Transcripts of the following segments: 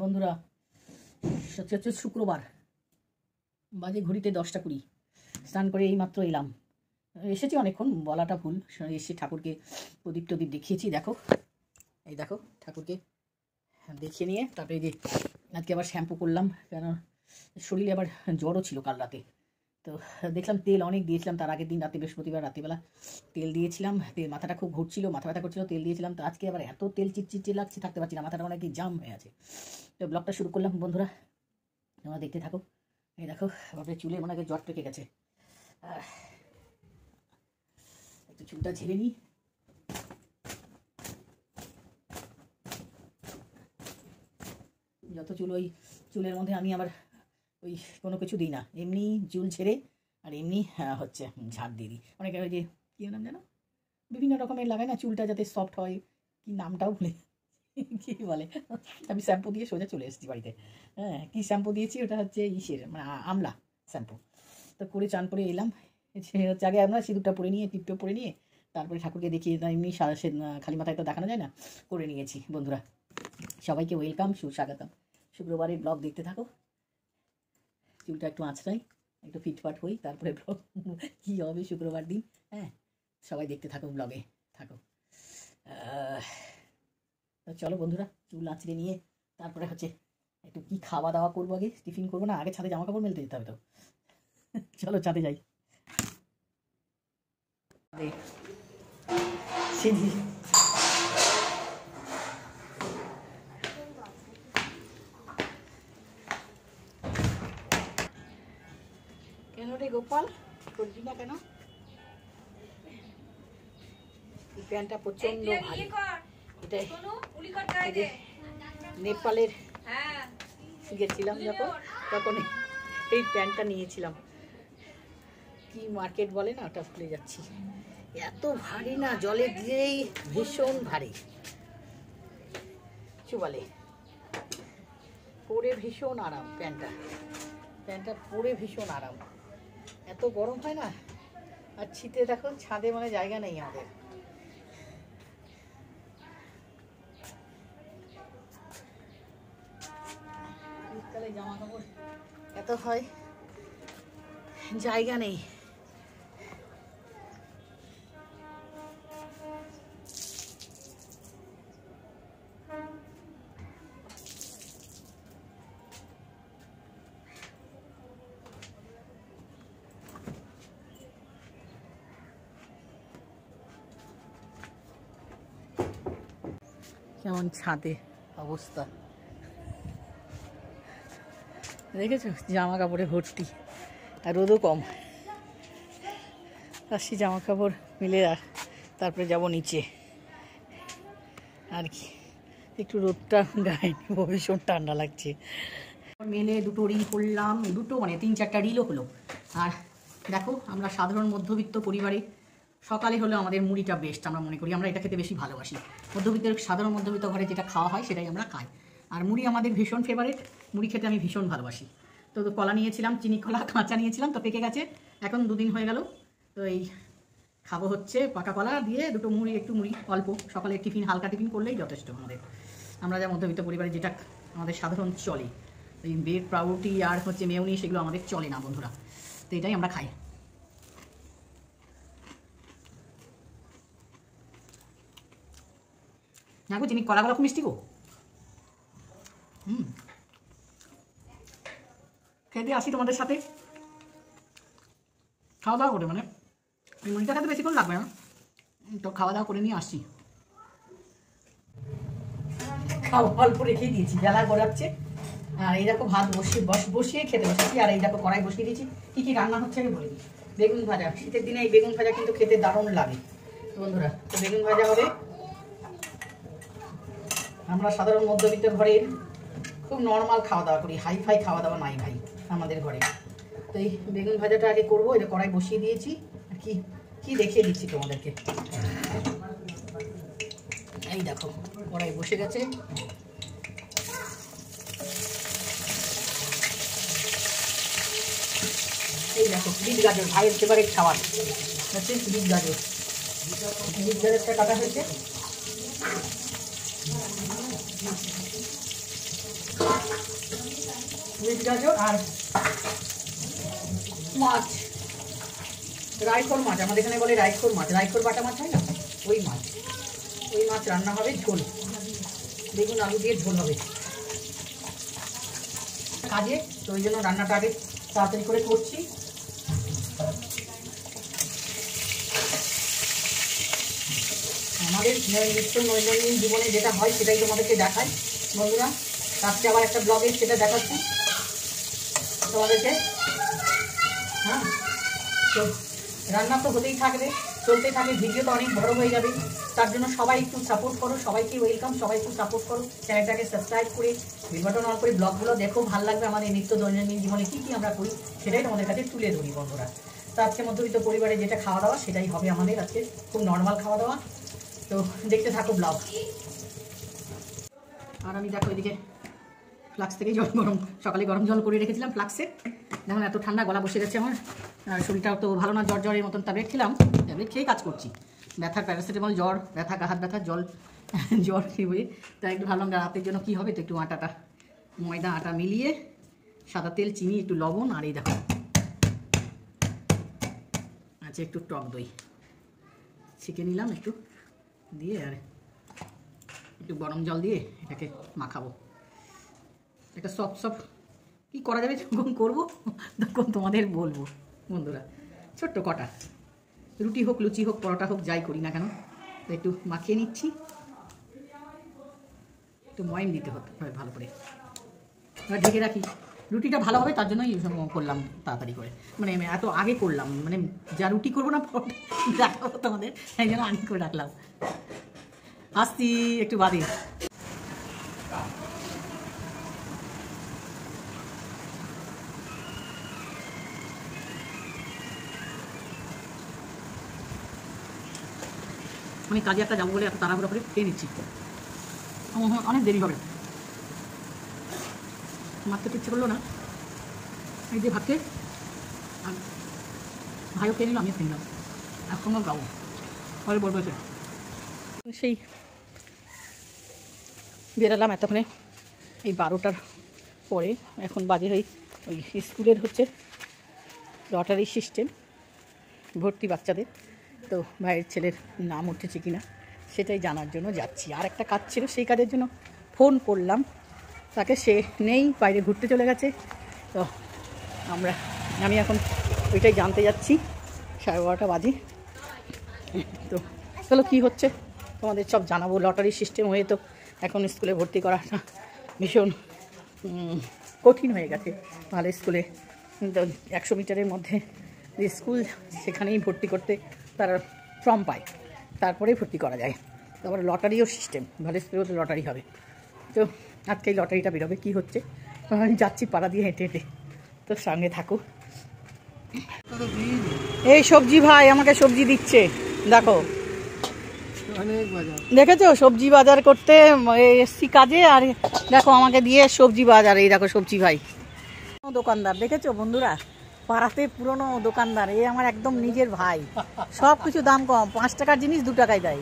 বন্ধুরা, হচ্ছে শুক্রবার, বাজে ঘড়িতে 10টা 20। স্নান করে এই মাত্র এলাম, এসেছি অনেকক্ষণ, বলাটা ভুল। এসে ঠাকুরকে প্রদীপ টদীপ দেখিয়েছি, দেখো এই দেখো ঠাকুরকে দেখিয়ে নিয়ে তারপরে এই যে আজকে আবার শ্যাম্পু করলাম, কেন শরীরে আবার জ্বরও ছিল কাল রাতে। তো দেখলাম তেল অনেক দিয়েছিলাম, তার আগের দিন রাতে বৃহস্পতিবার রাত্রিবেলা তেল দিয়েছিলাম, তেল মাথাটা খুব ঘুরছিল, মাথা ব্যথা করছিল, তেল দিয়েছিলাম। তো আজকে আবার এত তেল চিটচিটে লাগছে, থাকতে পারছি না, মাথাটা অনেক জাম হয়ে আছে। তো ব্লগটা শুরু করলাম বন্ধুরা, তোমরা দেখতে থাকো। এই দেখো বাপরে চুলে মনে হয় জট পেকে গেছে, একটু চুলটা ঝেড়ে নিই। যত চুল, ওই চুলের মধ্যে আমি আবার ওই কোনো কিছু দিই না, এমনি চুল ছেড়ে আর এমনি হচ্ছে ঝাড় দিয়ে দিই। অনেকে ওই যে কী নাম যেন বিভিন্ন রকমের লাগায় না চুলটা যাতে সফট হয়, কি নামটাও ভুলে কী বলে। আমি শ্যাম্পু দিয়ে সোজা চলে এসেছি বাড়িতে। হ্যাঁ, কী শ্যাম্পু দিয়েছি, ওটা হচ্ছে ইসের মানে আমলা শ্যাম্পু। তো করে চান করে এলাম, হচ্ছে আগে আমরা সিঁদুরটা পরে নিয়ে টিপটা পরে নিয়ে তারপরে ঠাকুরকে দেখিয়ে, এমনি খালি মাথায় তো দেখানো যায় না, করে নিয়েছি। বন্ধুরা সবাইকে ওয়েলকাম, সুস্বাগতম। শুক্রবারের ব্লগ দেখতে থাকো। চুলটা একটু আঁচড়াই, একটু ফিটফাট হই, তারপরে ব্লগ কী হবে শুক্রবার দিন। হ্যাঁ, সবাই দেখতে থাকো, ব্লগে থাকো। তো চলো বন্ধুরা, চুল আঁচড়ে নিয়ে তারপরে হচ্ছে একটু কি খাওয়া দাওয়া করবো। আগে টিফিন করবো না, আগে ছাদে জামা কাপড় মেলতে যেতে হবে। তো চলো ছাদে যাই। কেন রে গোপাল, করবি না কেন? এই প্যান্টটা প্রচন্ড ভারী। এটা নেপালের গেছিলাম যখন, তখন এই প্যান্টটা নিয়েছিলাম। কি মার্কেট বলে না, ওটা ভুলে যাচ্ছি। এত ভারী না, জলে দিয়েই ভীষণ ভারী। কিছু বলে, পরে ভীষণ আরাম প্যান্টটা পরে ভীষণ আরাম। এত গরম হয় না, আর শীতে দেখো ছাদে মানে জায়গা নেই আমাদের। শীতকালে জামা কাপড় এত হয়, জায়গা নেই। কেমন ছাদে অবস্থা দেখেছো, জামা কাপড়ে ভর্তি, আর রোদও কম। আসছি জামা কাপড় মিলে, আর তারপরে যাব নিচে। আর কি একটু রোদটা গায়ে নিব, ভীষণ ঠান্ডা লাগছে। মেলে দুটো রিল করলাম, দুটো মানে 3-4টা রিলও হলো। আর দেখো, আমরা সাধারণ মধ্যবিত্ত পরিবারে সকালে হলো আমাদের মুড়িটা বেস্ট, আমরা মনে করি, আমরা এটা খেতে বেশি ভালোবাসি। সাধারণ মধ্যবিত্ত ঘরে যেটা খাওয়া হয় সেটাই আমরা খাই। আর মুড়ি আমাদের ভীষণ ফেভারিট, মুড়ি খেতে আমি ভীষণ ভালোবাসি। তো কলা নিয়েছিলাম, চিনি কলা কাঁচা নিয়েছিলাম, তো পেকে গেছে, এখন 2 দিন হয়ে গেল। তো এই খাবো হচ্ছে পাকা কলা দিয়ে দুটো মুড়ি, একটু মুড়ি অল্প, সকালে টিফিন হালকা টিফিন করলেই যথেষ্ট আমাদের। আমরা যা মধ্যবিত্ত পরিবারে যেটা আমাদের সাধারণ চলে, এই ব্রেড পাউরুটি আর হচ্ছে মেয়োনি, সেগুলো আমাদের চলে না বন্ধুরা। তো এটাই আমরা খাই। দেখো চিনি কলাগুলো খুব মিষ্টি গো। খেতে আসি তোমাদের সাথে, খাওয়া দাওয়া করে, মানে এই মুড়িটা খেতে বেশিক্ষণ লাগবে না, তো খাওয়া দাওয়া করে নিয়ে আসছি। খাওয়া অল্প রেখেই দিয়েছি, বেলা গড়াচ্ছে। আর এই দেখো ভাত বসিয়ে খেতে বসেছি। আর এই দেখো কড়াই বসিয়ে দিয়েছি। কী কী রান্না হচ্ছে আমি বলে দিই। বেগুন ভাজা, শীতের দিনে এই বেগুন ভাজা কিন্তু খেতে দারুণ লাগে বন্ধুরা। তো বেগুন ভাজা হবে। আমরা সাধারণ মধ্যবিত্ত ঘরের খুব নর্মাল খাওয়া দাওয়া করি, হাই ফাই খাওয়া দাওয়া নাই ভাই আমাদের ঘরে। তো এই বেগুন ভাজাটা আগে করবো। এটা কড়াই বসিয়ে দিয়েছি, আর কি দেখিয়ে দিচ্ছি তোমাদেরকে। এই দেখো কড়াই বসে গেছে। এই দেখো বিট গাজর, ভাইয়ের ফেভারিট খাবার হচ্ছে বিট গাজর। বিট গাজরটা কাটা হয়েছে। বিট গাজর আর মাছ, রাইখোর মাছ, আমাদের এখানে বলে রাইখোর মাছ, রাইখোর বাটা মাছ হয় না, ওই মাছ, ওই মাছ রান্না হবে, ঝোল বেগুন আলু দিয়ে ঝোল হবে কাজে। তো ওই জন্য রান্নাটা আগে তাড়াতাড়ি করে করছি। আমাদের নিত্য দৈনন্দিন জীবনে যেটা হয় সেটাই তোমাদেরকে দেখায় বন্ধুরা। আজকে আবার একটা ব্লগে সেটা দেখাচ্ছি তোমাদেরকে। হ্যাঁ, তো রান্না তো হতেই থাকবে, চলতে থাকে, ভিডিও তো অনেক বড় হয়ে যাবে। তার জন্য সবাই একটু সাপোর্ট করো, সবাইকে ওয়েলকাম, সবাই একটু সাপোর্ট করো, চ্যানেলটাকে সাবস্ক্রাইব করে বেল বাটন অন করে ব্লগগুলো দেখো, ভালো লাগবে। আমাদের নিত্য দৈনন্দিন জীবনে কী কী আমরা করি সেটাই তোমাদের কাছে তুলে ধরি বন্ধুরা। তো আজকে মধ্যবিত্ত পরিবারে যেটা খাওয়া দাওয়া সেটাই হবে আমাদের আজকে, খুব নর্মাল খাওয়া দাওয়া। তো দেখতে থাকো ব্লগ। আর আমি দেখো এদিকে ফ্লাক্স থেকেই জল গরম, সকালে গরম জল করে রেখেছিলাম ফ্লাক্সে। দেখুন এত ঠান্ডা, গলা বসে গেছে আমার, আর শরীরটাও তো ভালো না, জ্বর জ্বরের মতন ট্যাবলেট খেলাম, ট্যাবলেট খেয়েই কাজ করছি। ব্যথার প্যারাসিটামল, জ্বর ব্যথা, হাত ব্যথা, জ্বর খেয়ে, তাই একটু ভাবলাম রাতের জন্য কী হবে, তো একটু আটাটা ময়দা আটা মিলিয়ে সাদা তেল, চিনি, একটু লবণ, আর এই দেখো আচ্ছা একটু টক দই ছেঁকে নিলাম একটু দিয়ে, আর একটু গরম জল দিয়ে এটাকে মাখাবো। এটা সব কী করা যাবে যখন করবো তখন তোমাদের বলবো বন্ধুরা। ছোট্ট কটা রুটি হোক, লুচি হোক, পরোটা হোক, যাই করি না কেন, তো একটু মাখিয়ে নিচ্ছি, একটু ময়ম দিতে হবে ভালো করে, এবার ঢেকে রাখি। রুটিটা ভালো হবে তার জন্যই করলাম তাড়াতাড়ি করে, মানে এত আগে করলাম, মানে যা রুটি করবো না দেখাবো তোমাদের, সেই জন্য আগে করে রাখলাম। আসছি একটু বাদে। আমি কাজে একটা যাবো বলে এত তাড়াহুড়ো করে খেয়ে নিচ্ছি, অনেক দেরি হবে, মারতে ইচ্ছে করলো না। এই যে ভাবতে, আর ভাইও খেয়ে নিল, আমিও খেয়ে নিলাম, এখনও গাবো পরে বলবো। সেই বেরালাম এতক্ষণে, এই 12টার পরে, এখন বাজে ওই স্কুলের হচ্ছে লটারি সিস্টেম, ভর্তি বাচ্চাদের। তো ভাইয়ের ছেলের নাম উঠেছে কিনা সেটাই জানার জন্য যাচ্ছি। আর একটা কাজ ছিল, সেই কাজের জন্য ফোন করলাম তাকে, সে নেই, বাইরে ঘুরতে চলে গেছে। তো আমি এখন ওইটাই জানতে যাচ্ছি, 12:30 বাজে। তো চলো কী হচ্ছে তোমাদের সব জানাবো। লটারি সিস্টেম হয়ে তো এখন স্কুলে ভর্তি করাটা ভীষণ কঠিন হয়ে গেছে। ভালো স্কুলে 100 মিটারের মধ্যে যে স্কুল, সেখানেই ভর্তি করতে তারা ফর্ম পায়, তারপরেই ভর্তি করা যায়। তারপরে লটারিও সিস্টেম, ভালো স্কুলেও তো লটারি হবে। তো আজকে এই লটারিটা বেরোবে, কী হচ্ছে আমি যাচ্ছি পাড়া দিয়ে হেঁটে হেঁটে, তো সঙ্গে থাকো। এই সবজি ভাই আমাকে সবজি দিচ্ছে, দেখো দেখেছো, সবজি বাজার করতে এসছি কাজে, আর দেখো আমাকে দিয়ে সবজি বাজার। এই দেখো সবজি ভাই দোকানদার, দেখেছো বন্ধুরা, পাড়াতে পুরনো দোকানদার, এই আমার একদম নিজের ভাই, সব কিছু দাম কম, 5 টাকার জিনিস 2 টাকায় দেয়।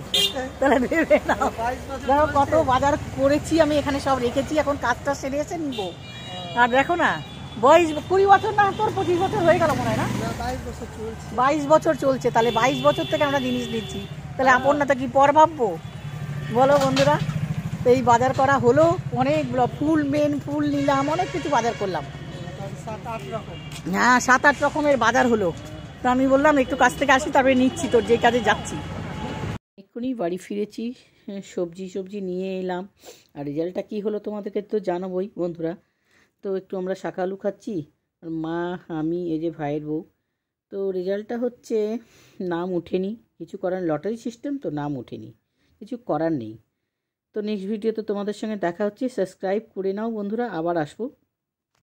তাহলে ভেবে নাও দেখো কত বাজার করেছি আমি, এখানে সব রেখেছি, এখন কাজটা সেরে এসে নিবো। আর দেখো না, বয়স 20 বছর না তোর 25 বছর হয়ে গেল মনে হয় না, 22 বছর চলছে। তাহলে 22 বছর থেকে আমরা জিনিস নিচ্ছি, তাহলে আপন না তো কি পর ভাববো বলো বন্ধুরা। তো এই বাজার করা হলো অনেকগুলো, ফুল মেন ফুল নিলাম, অনেক কিছু বাজার করলাম, হ্যাঁ 7-8 রকমের বাজার হলো। তো আমি বললাম একটু কাছ থেকে আসি, তারপরে নিচ্ছি, তোর যে কাজে যাচ্ছি। এক্ষুনি বাড়ি ফিরেছি, সবজি নিয়ে এলাম, আর রেজাল্টটা কী হলো তোমাদেরকে তো জানাবোই বন্ধুরা। তো একটু আমরা শাক আলু খাচ্ছি, আর মা, আমি, এই যে ভাইয়ের বউ। তো রেজাল্টটা হচ্ছে নাম ওঠেনি, কিছু করার, লটারি সিস্টেম তো নাম ওঠেনি, কিছু করার নেই। তো নেক্সট ভিডিওতে তোমাদের সঙ্গে দেখা হচ্ছে, সাবস্ক্রাইব করে নাও বন্ধুরা, আবার আসবো।